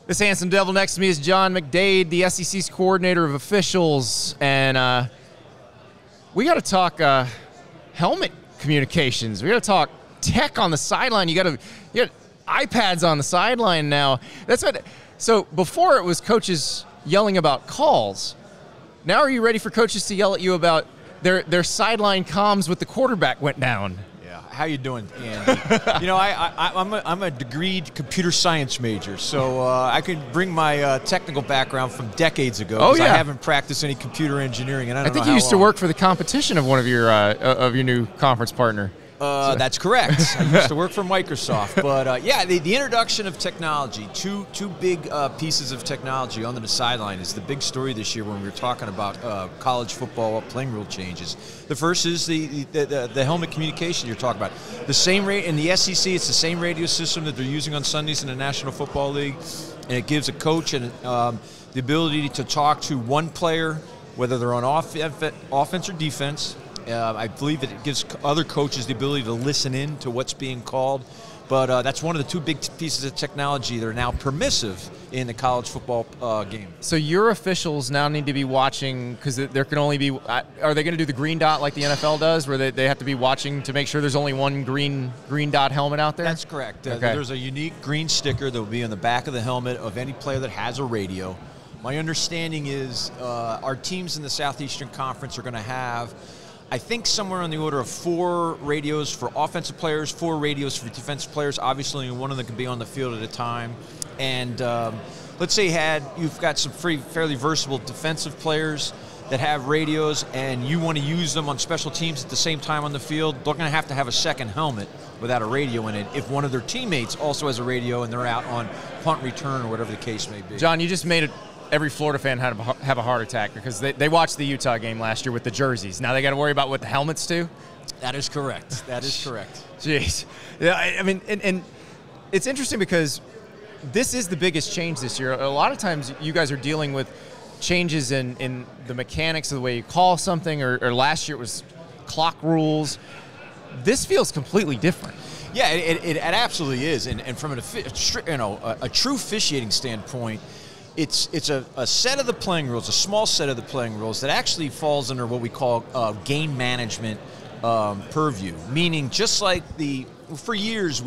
This handsome devil next to me is John McDaid, the SEC's coordinator of officials, and we got to talk helmet communications. We got to talk tech on the sideline. You got iPads on the sideline now. That's what. So before it was coaches yelling about calls. Now are you ready for coaches to yell at you about their sideline comms with the quarterback went down? Yeah. How you doing, Andy? You know, I'm a degreed computer science major, so I can bring my technical background from decades ago. Oh, yeah. I haven't practiced any computer engineering, and I think you used to work for the competition of one of your new conference partner. That's correct. I used to work for Microsoft, but yeah, the introduction of technology, two big pieces of technology on the sideline is the big story this year when we were talking about college football playing rule changes. The first is the helmet communication you're talking about. The same in the SEC, it's the same radio system that they're using on Sundays in the National Football League, and it gives a coach the ability to talk to one player, whether they're on offense or defense. I believe that it gives other coaches the ability to listen in to what's being called. But that's one of the two big pieces of technology that are now permissive in the college football game. So your officials now need to be watching, because there can only be, are they going to do the green dot like the NFL does, where they have to be watching to make sure there's only one green dot helmet out there? That's correct. Okay. There's a unique green sticker that will be on the back of the helmet of any player that has a radio. My understanding is our teams in the Southeastern Conference are going to have, I think, somewhere on the order of 4 radios for offensive players, 4 radios for defensive players. Obviously, one of them can be on the field at a time. And let's say you've got some fairly versatile defensive players that have radios, and you want to use them on special teams at the same time on the field. They're going to have a second helmet without a radio in it if one of their teammates also has a radio and they're out on punt return or whatever the case may be. John, you just made it. Every Florida fan had to have a heart attack because they watched the Utah game last year with the jerseys. Now they got to worry about what the helmets do? That is correct. That is correct. Jeez. Yeah, I mean, and it's interesting because this is the biggest change this year. A lot of times you guys are dealing with changes in the mechanics of the way you call something, or last year it was clock rules. This feels completely different. Yeah, it absolutely is. And from a true officiating standpoint, it's a set of the playing rules, a small set of the playing rules that actually falls under what we call game management purview. Meaning, just like for years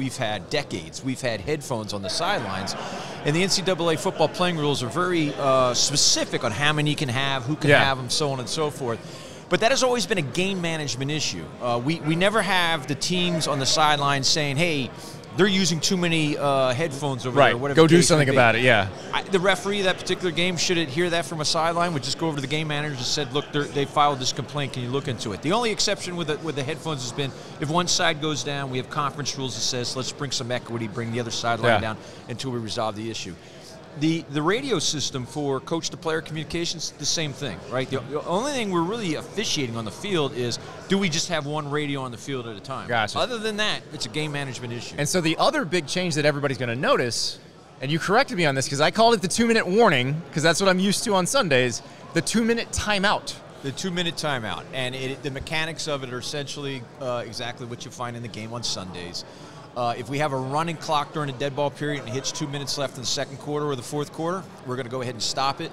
decades, we've had headphones on the sidelines, and the NCAA football playing rules are very specific on how many you can have, who can have them, so on and so forth. But that has always been a game management issue. We never have the teams on the sidelines saying, hey, they're using too many headphones over there. Or whatever Go do something about it, yeah. The referee of that particular game, should it hear that from a sideline, would just go over to the game manager and said, look, they filed this complaint. Can you look into it? The only exception with the headphones has been if one side goes down, we have conference rules that says let's bring some equity, bring the other sideline down until we resolve the issue. The radio system for coach-to-player communications, the same thing, right? The only thing we're really officiating on the field is, do we just have one radio on the field at a time? Gotcha. Other than that, it's a game management issue. And so the other big change that everybody's going to notice, and you corrected me on this because I called it the 2-minute warning because that's what I'm used to on Sundays, the 2-minute timeout. The 2-minute timeout. And the mechanics of it are essentially exactly what you find in the game on Sundays. If we have a running clock during a dead ball period and it hits 2 minutes left in the second quarter or the fourth quarter, we're going to go ahead and stop it.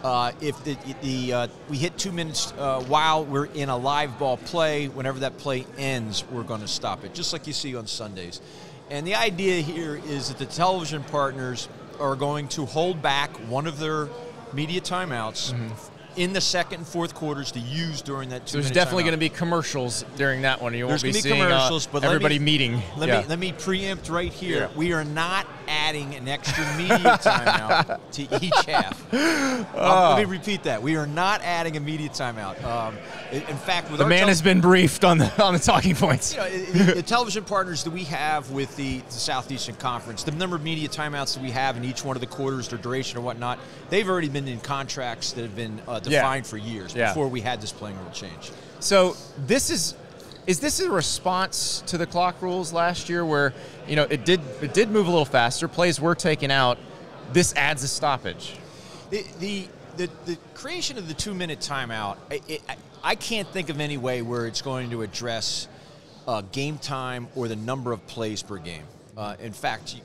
If we hit 2 minutes while we're in a live ball play, whenever that play ends, we're going to stop it, just like you see on Sundays. And the idea here is that the television partners are going to hold back one of their media timeouts in the second and fourth quarters to use during that 2-minute timeout. There's definitely going to be commercials during that one. You won't be seeing commercials, but everybody meeting. Let me preempt right here. Yeah. We are not adding an extra media timeout to each half. Let me repeat that. We are not adding a media timeout. In fact, with the man has been briefed on the talking points. You know, the television partners that we have with the Southeastern Conference, the number of media timeouts that we have in each one of the quarters, their duration or whatnot, they've already been in contracts that have been defined for years before we had this playing rule change. So this is this a response to the clock rules last year where, you know, it did move a little faster, plays were taken out, this adds a stoppage? The creation of the 2-minute timeout, I can't think of any way where it's going to address game time or the number of plays per game. In fact,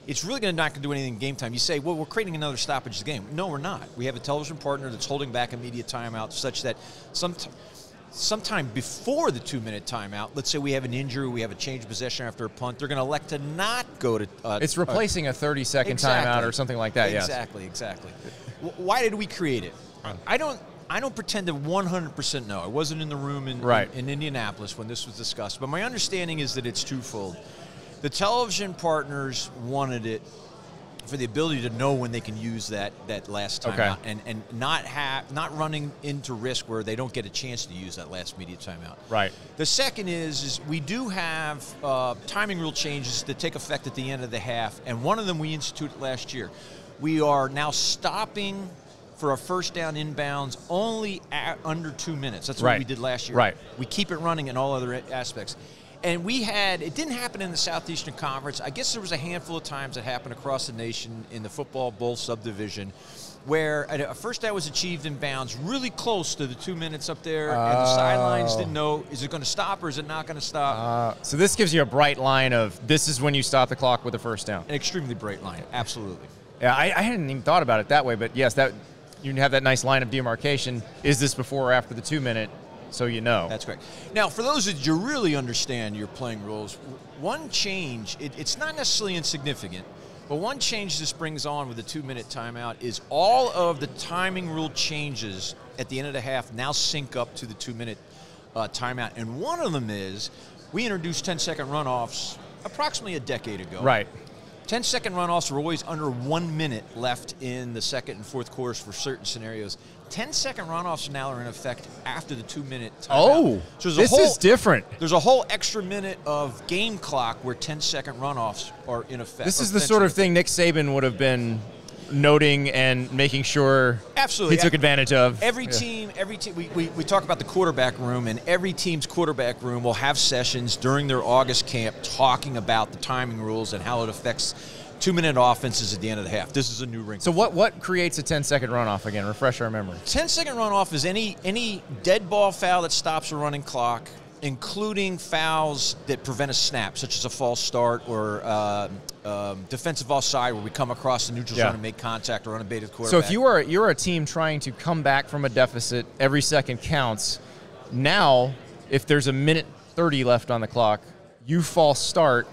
it's really not going to do anything in game time. You say, well, we're creating another stoppage of the game. No, we're not. We have a television partner that's holding back immediate timeout such that sometime before the 2-minute timeout, let's say we have an injury, we have a change of possession after a punt, they're going to elect to not go to... it's replacing a 30-second timeout or something like that, exactly, yes. Exactly. Why did we create it? I don't pretend to 100% know. I wasn't in the room in Indianapolis when this was discussed, but my understanding is that it's twofold. The television partners wanted it for the ability to know when they can use that last timeout and not running into risk where they don't get a chance to use that last immediate timeout. Right. The second is we do have timing rule changes that take effect at the end of the half, and one of them we instituted last year. We are now stopping for a first down inbounds only under 2 minutes. That's what we did last year. Right. We keep it running in all other aspects. And it didn't happen in the Southeastern Conference. I guess there was a handful of times it happened across the nation in the football bowl subdivision where a first down was achieved in bounds really close to the 2 minutes up there, and the sidelines didn't know, is it going to stop or is it not going to stop? So this gives you a bright line of this is when you stop the clock with a first down. An extremely bright line, absolutely. Yeah, I hadn't even thought about it that way, but yes, you have that nice line of demarcation. Is this before or after the 2-minute? So you know. That's correct. Now, for those that you really understand your playing rules, one change, it's not necessarily insignificant, but one change this brings on with the 2-minute timeout is all of the timing rule changes at the end of the half now sync up to the 2-minute timeout. And one of them is we introduced 10-second runoffs approximately a decade ago. Right. 10-second runoffs were always under 1 minute left in the second and fourth quarters for certain scenarios. 10-second runoffs now are in effect after the 2-minute timeout. Oh, so this is different. There's a whole extra minute of game clock where 10-second runoffs are in effect. This is the sort of thing Nick Saban would have been noting and making sure he took advantage of. Every team, we talk about the quarterback room, and every team's quarterback room will have sessions during their August camp talking about the timing rules and how it affects 2-minute offenses at the end of the half. This is a new wrinkle. So what creates a 10-second runoff again? Refresh our memory. 10-second runoff is any dead ball foul that stops a running clock, including fouls that prevent a snap, such as a false start or defensive offside where we come across the neutral zone and make contact or unabated quarterback. So if you're a team trying to come back from a deficit, every second counts. Now, if there's a minute 30 left on the clock, you false start,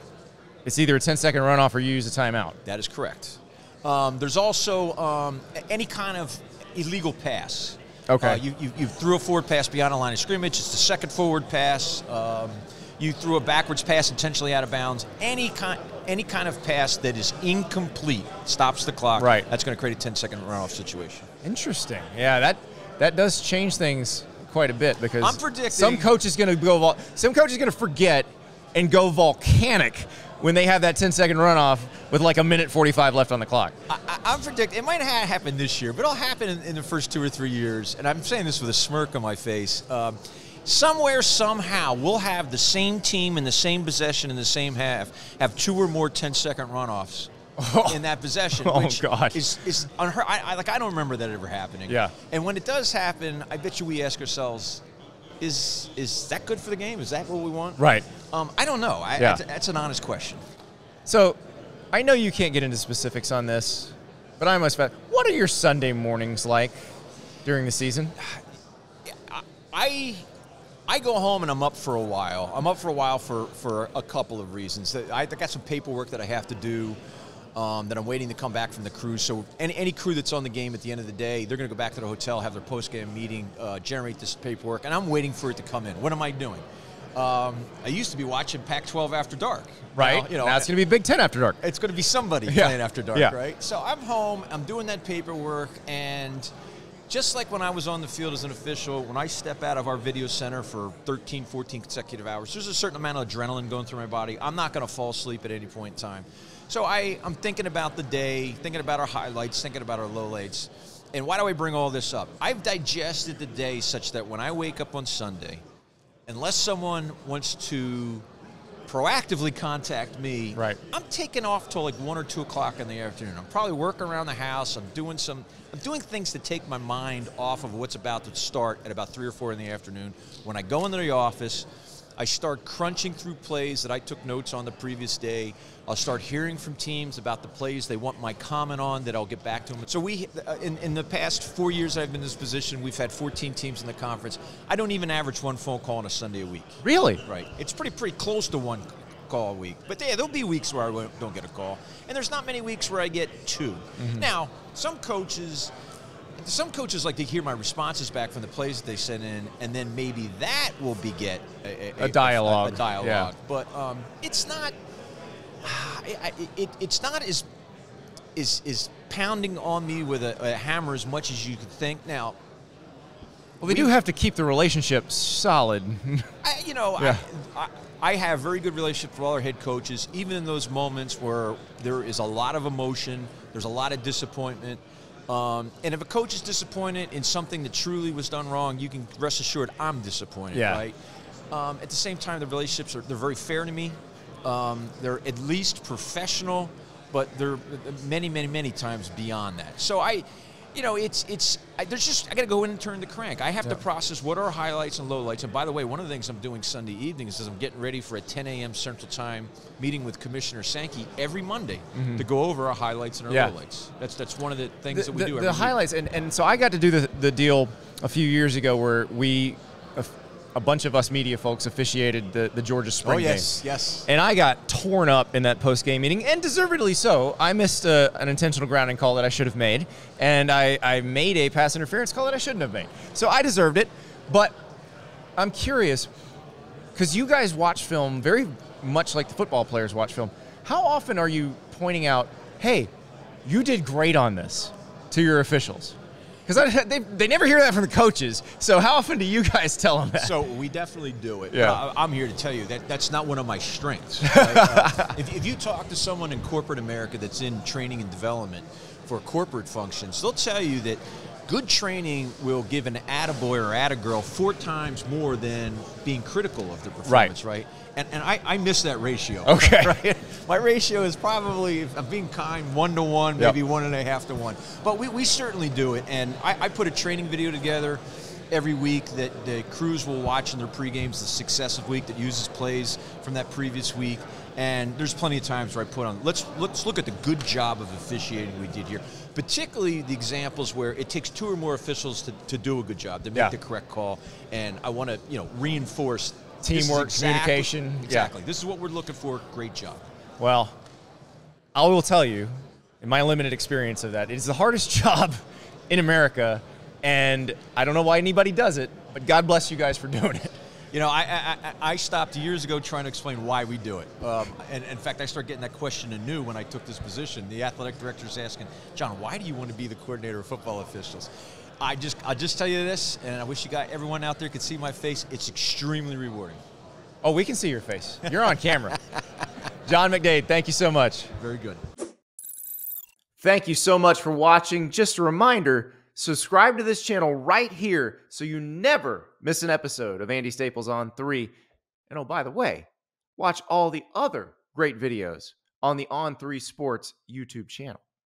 it's either a 10-second runoff or you use a timeout. That is correct. There's also any kind of illegal pass. Okay. You threw a forward pass beyond the line of scrimmage. It's the second forward pass. You threw a backwards pass intentionally out of bounds. Any kind of pass that is incomplete stops the clock. Right. That's going to create a 10-second runoff situation. Interesting. Yeah, that does change things quite a bit because I'm predicting some coach is going to forget and go volcanic when they have that 10-second runoff with like a minute 45 left on the clock. I'm predicting, it might not happen this year, but it'll happen in the first 2 or 3 years, and I'm saying this with a smirk on my face. Somewhere, somehow, we'll have the same team in the same possession in the same half have 2 or more 10-second runoffs in that possession, which is unheard. I don't remember that ever happening. Yeah. And when it does happen, I bet you we ask ourselves, is that good for the game? Is that what we want? Right. I don't know. That's an honest question. So, I know you can't get into specifics on this, but I must. What are your Sunday mornings like during the season? I go home and I'm up for a while. I'm up for a while for a couple of reasons. I got some paperwork that I have to do. That I'm waiting to come back from the cruise. So any crew that's on the game at the end of the day, they're going to go back to the hotel, have their post-game meeting, generate this paperwork, and I'm waiting for it to come in. What am I doing? I used to be watching Pac-12 After Dark. Right. Now it's going to be Big Ten After Dark. It's going to be somebody playing After Dark, right? So I'm home, I'm doing that paperwork, and just like when I was on the field as an official, when I step out of our video center for 13, 14 consecutive hours, there's a certain amount of adrenaline going through my body. I'm not going to fall asleep at any point in time. So I'm thinking about the day, thinking about our highlights, thinking about our lowlights. And why do I bring all this up? I've digested the day such that when I wake up on Sunday, unless someone wants to proactively contact me, I'm taking off till like 1 or 2 o'clock in the afternoon. I'm probably working around the house. I'm doing things to take my mind off of what's about to start at about 3 or 4 in the afternoon. When I go into the office, I start crunching through plays that I took notes on the previous day. I'll start hearing from teams about the plays they want my comment on that I'll get back to them. So we, in the past 4 years I've been in this position, we've had 14 teams in the conference. I don't even average one phone call on a Sunday a week. Really? Right. It's pretty close to one call a week. But yeah, there'll be weeks where I don't get a call. And there's not many weeks where I get two. Mm-hmm. Now, some coaches like to hear my responses back from the plays that they send in, and then maybe that will beget a dialogue. A dialogue. Yeah. But it's not. It's not as pounding on me with a hammer as much as you could think. Now, well, they do have to keep the relationship solid. I have very good relationships with all our head coaches, even in those moments where there is a lot of emotion, there's a lot of disappointment. And if a coach is disappointed in something that truly was done wrong, you can rest assured I'm disappointed, right? At the same time, the relationships they're very fair to me. They're at least professional, but they're many, many, many times beyond that. So I got to go in and turn the crank. I have to process what are highlights and lowlights. And by the way, one of the things I'm doing Sunday evenings is I'm getting ready for a 10 a.m. Central Time meeting with Commissioner Sankey every Monday to go over our highlights and our lowlights. That's one of the things that we do every the week. highlights, and so I got to do the deal a few years ago where a bunch of us media folks officiated the Georgia spring game. Yes. And I got torn up in that post-game meeting, and deservedly so. I missed an intentional grounding call that I should have made, and I made a pass interference call that I shouldn't have made. So I deserved it, but I'm curious, because you guys watch film very much like the football players watch film. How often are you pointing out, hey, you did great on this to your officials? Because they never hear that from the coaches. So how often do you guys tell them that? So we definitely do it. Yeah. I'm here to tell you that's not one of my strengths. Right? If you talk to someone in corporate America that's in training and development for corporate functions, they'll tell you that good training will give an attaboy or attagirl 4 times more than being critical of their performance, right? And I miss that ratio. Okay. Right? My ratio is probably, if I'm being kind, 1-to-1, maybe 1.5-to-1. But we certainly do it. And I put a training video together every week that the crews will watch in their pre-games the successive week that uses plays from that previous week. And there's plenty of times where I put on, let's look at the good job of officiating we did here. Particularly the examples where it takes 2 or more officials to do a good job, to make the correct call. And I want to, reinforce teamwork, communication. Exactly. This is what we're looking for. Great job. Well, I will tell you, in my limited experience of that, it is the hardest job in America, and I don't know why anybody does it, but God bless you guys for doing it. I stopped years ago trying to explain why we do it. And in fact, I started getting that question anew when I took this position. The athletic director's asking, John, why do you want to be the coordinator of football officials? I'll just tell you this, and I wish everyone out there could see my face. It's extremely rewarding. Oh, we can see your face. You're on camera. John McDaid, thank you so much. Very good. Thank you so much for watching. Just a reminder, subscribe to this channel right here so you never miss an episode of Andy Staples On 3. And oh, by the way, watch all the other great videos on the On 3 Sports YouTube channel.